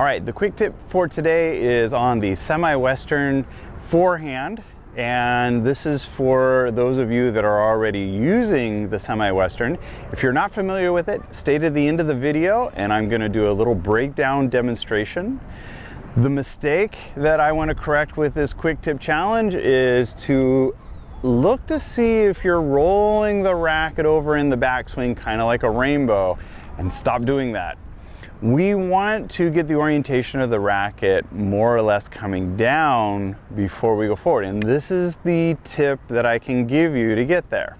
All right, the quick tip for today is on the semi-western forehand, and this is for those of you that are already using the semi-western. If you're not familiar with it, stay to the end of the video and I'm going to do a little breakdown demonstration. The mistake that I want to correct with this quick tip challenge is to look to see if you're rolling the racket over in the backswing kind of like a rainbow, and stop doing that. We want to get the orientation of the racket more or less coming down before we go forward, and this is the tip that I can give you to get there.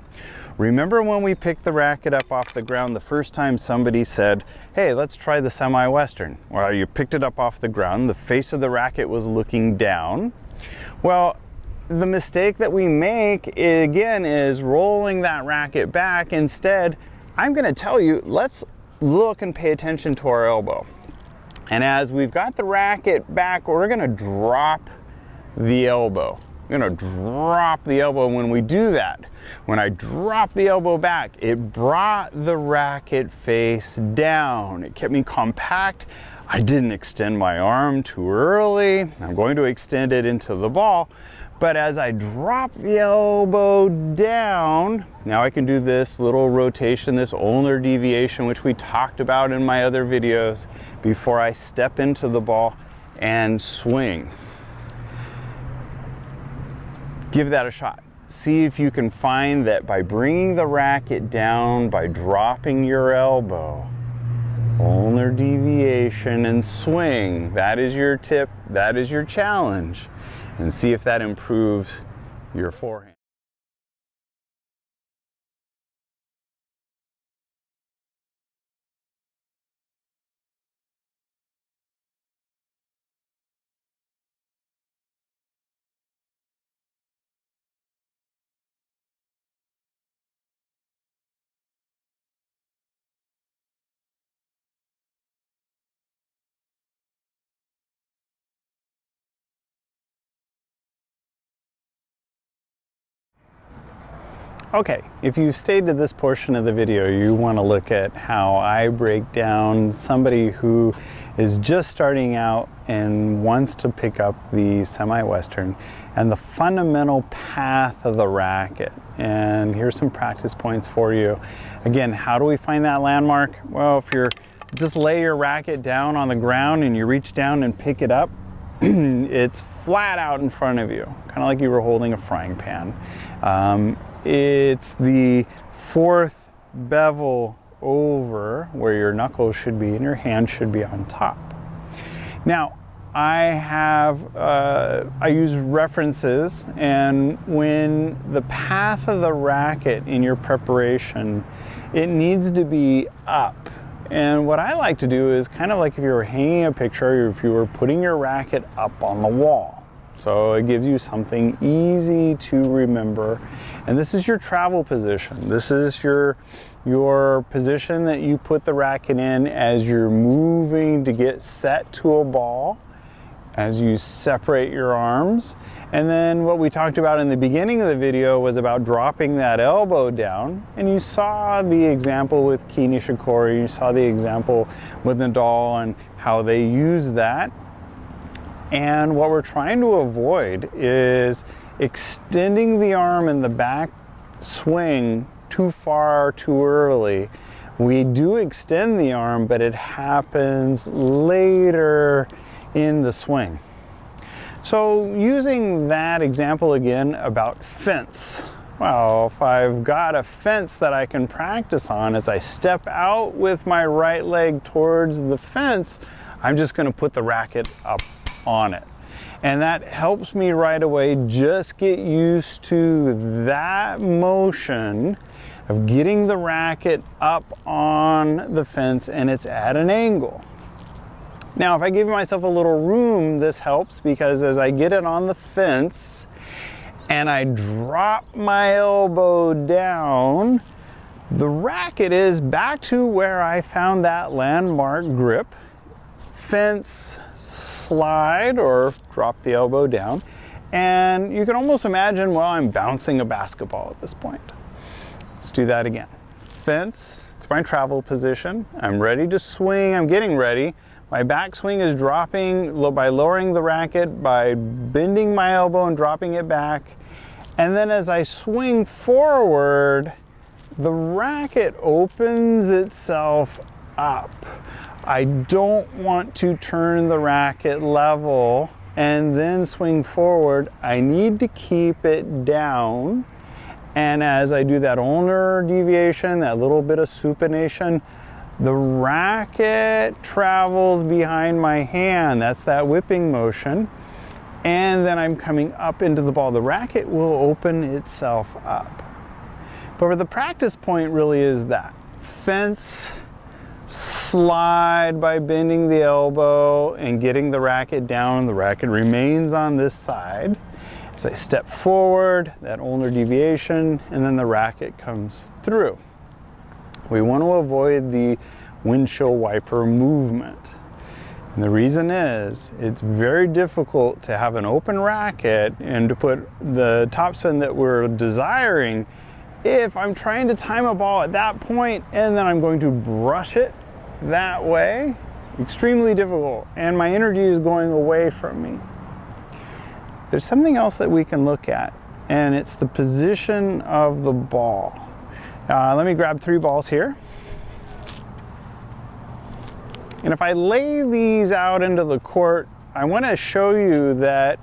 Remember when we picked the racket up off the ground the first time somebody said, hey, let's try the semi-western? Well, you picked it up off the ground, the face of the racket was looking down. Well, the mistake that we make again is rolling that racket back. Instead, I'm going to tell you, let's look and pay attention to our elbow. And as we've got the racket back, we're going to drop the elbow. I'm going to drop the elbow. When we do that, when I drop the elbow back, it brought the racket face down. It kept me compact. I didn't extend my arm too early. I'm going to extend it into the ball. But as I drop the elbow down, now I can do this little rotation, this ulnar deviation, which we talked about in my other videos, before I step into the ball and swing. Give that a shot. See if you can find that by bringing the racket down, by dropping your elbow, ulnar deviation and swing. That is your tip, that is your challenge. And see if that improves your forehand. Okay, if you've stayed to this portion of the video, you want to look at how I break down somebody who is just starting out and wants to pick up the semi-western and the fundamental path of the racket. And here's some practice points for you. Again, how do we find that landmark? Well, if you're just lay your racket down on the ground and you reach down and pick it up, it's flat out in front of you, kind of like you were holding a frying pan. It's the fourth bevel over where your knuckles should be and your hand should be on top. Now, I use references, and when the path of the racket in your preparation, it needs to be up. And what I like to do is kind of like if you were hanging a picture or if you were putting your racket up on the wall. So it gives you something easy to remember. And this is your travel position. This is your position that you put the racket in as you're moving to get set to a ball, as you separate your arms. And then what we talked about in the beginning of the video was about dropping that elbow down. And you saw the example with Kei Nishikori, you saw the example with Nadal and how they use that. And what we're trying to avoid is extending the arm in the back swing too far, too early. We do extend the arm, but it happens later in the swing. So using that example again about fence. Well, if I've got a fence that I can practice on, as I step out with my right leg towards the fence, I'm just going to put the racket up on it. And that helps me right away just get used to that motion of getting the racket up on the fence and it's at an angle. Now, if I give myself a little room, this helps, because as I get it on the fence and I drop my elbow down, the racket is back to where I found that landmark grip. Fence, slide or drop the elbow down, and you can almost imagine, well, I'm bouncing a basketball at this point. Let's do that again. Fence, it's my travel position. I'm ready to swing, I'm getting ready, My backswing is dropping by lowering the racket, by bending my elbow and dropping it back. And then as I swing forward, the racket opens itself up. I don't want to turn the racket level and then swing forward. I need to keep it down. And as I do that ulnar deviation, that little bit of supination, the racket travels behind my hand. That's that whipping motion. And then I'm coming up into the ball. The racket will open itself up. But the practice point really is that. Fence, slide by bending the elbow and getting the racket down. The racket remains on this side. As I step forward, that ulnar deviation, and then the racket comes through. We want to avoid the windshield wiper movement. And the reason is, it's very difficult to have an open racket and to put the topspin that we're desiring if I'm trying to time a ball at that point and then I'm going to brush it that way. Extremely difficult, and my energy is going away from me. There's something else that we can look at, and it's the position of the ball. Let me grab 3 balls here. And if I lay these out into the court, I want to show you that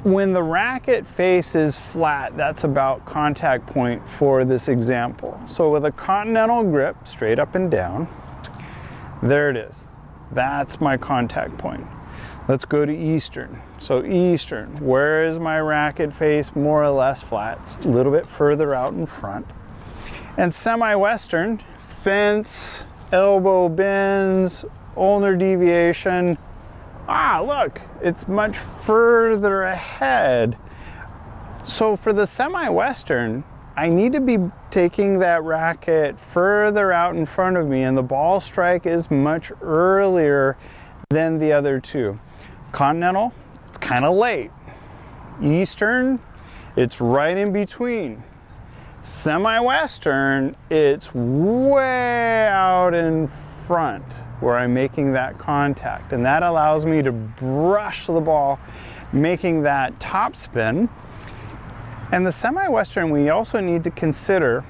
when the racket face is flat, that's about contact point for this example. So with a Continental Grip, straight up and down, there it is. That's my contact point. Let's go to Eastern. So Eastern, where is my racket face? More or less flat, it's a little bit further out in front. And Semi-Western, fence, elbow bends, ulnar deviation. Look, it's much further ahead. So for the Semi-Western, I need to be taking that racket further out in front of me, and the ball strike is much earlier than the other two. Continental, it's kind of late. Eastern, it's right in between. Semi-Western, it's way out in front where I'm making that contact, and that allows me to brush the ball, making that topspin. And the Semi-Western, we also need to consider,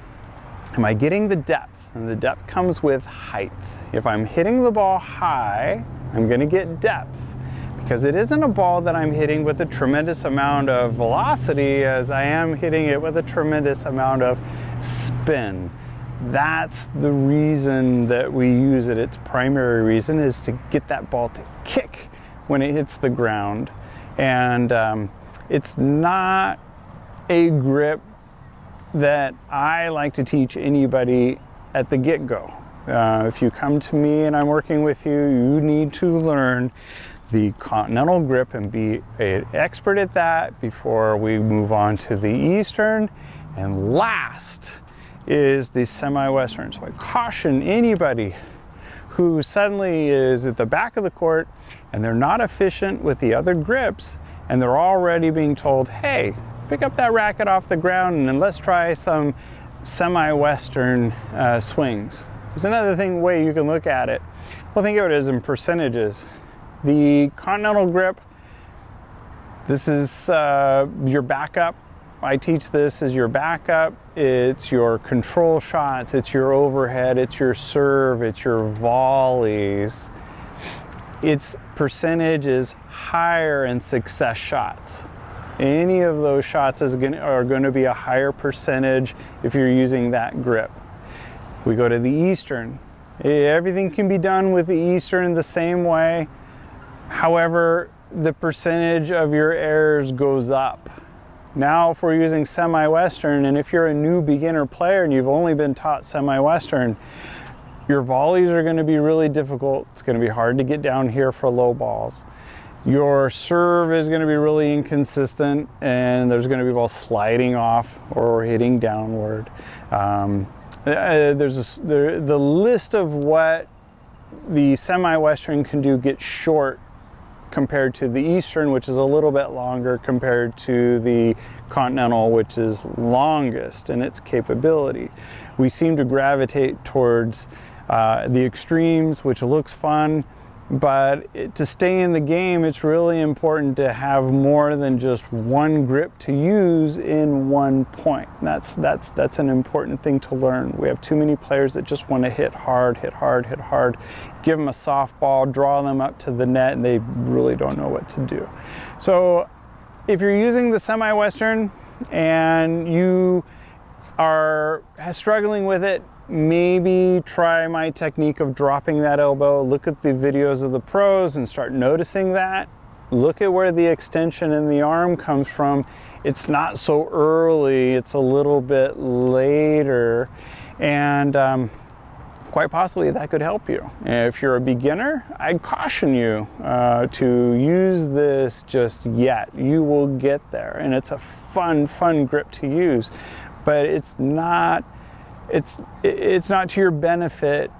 am I getting the depth? And the depth comes with height. If I'm hitting the ball high, I'm going to get depth, because it isn't a ball that I'm hitting with a tremendous amount of velocity as I am hitting it with a tremendous amount of spin. That's the reason that we use it. Its primary reason is to get that ball to kick when it hits the ground. And it's not a grip that I like to teach anybody at the get-go. If you come to me and I'm working with you, you need to learn the Continental Grip and be an expert at that before we move on to the Eastern. And last is the Semi-Western. So I caution anybody who suddenly is at the back of the court and they're not efficient with the other grips, and they're already being told, hey, pick up that racket off the ground and then let's try some Semi-Western swings. There's another way you can look at it. Well, think of it as in percentages. The Continental Grip, this is your backup. I teach this as your backup. It's your control shots, it's your overhead, it's your serve, it's your volleys. Its percentage is higher in success shots. Any of those shots are going to be a higher percentage if you're using that grip. We go to the Eastern. Everything can be done with the Eastern the same way. However, the percentage of your errors goes up. Now if we're using Semi-Western, and if you're a new beginner player and you've only been taught Semi-Western, your volleys are going to be really difficult. It's going to be hard to get down here for low balls. Your serve is going to be really inconsistent, and there's going to be balls sliding off or hitting downward. The list of what the Semi-Western can do gets short compared to the Eastern, which is a little bit longer compared to the Continental, which is longest in its capability. We seem to gravitate towards the extremes, which looks fun. But to stay in the game, it's really important to have more than just one grip to use in one point. That's an important thing to learn. We have too many players that just want to hit hard, hit hard, hit hard. Give them a softball, draw them up to the net, and they really don't know what to do. So if you're using the semi-western and you are struggling with it, maybe try my technique of dropping that elbow. Look at the videos of the pros and start noticing that. Look at where the extension in the arm comes from. It's not so early, it's a little bit later, and quite possibly that could help you. If you're a beginner, I'd caution you to use this just yet. You will get there, and it's a fun grip to use, but it's not to your benefit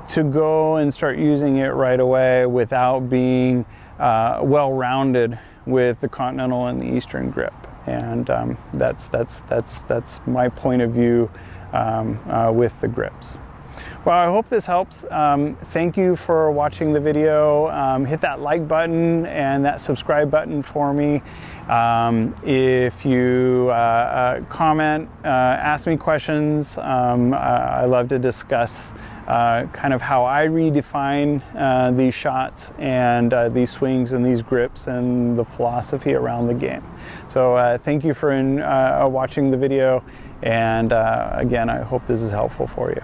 to go and start using it right away without being well-rounded with the Continental and the Eastern grip. And that's my point of view with the grips. Well, I hope this helps. Thank you for watching the video. Hit that like button and that subscribe button for me. If you comment, ask me questions. I love to discuss kind of how I redefine these shots and these swings and these grips and the philosophy around the game. So thank you for watching the video, and again, I hope this is helpful for you.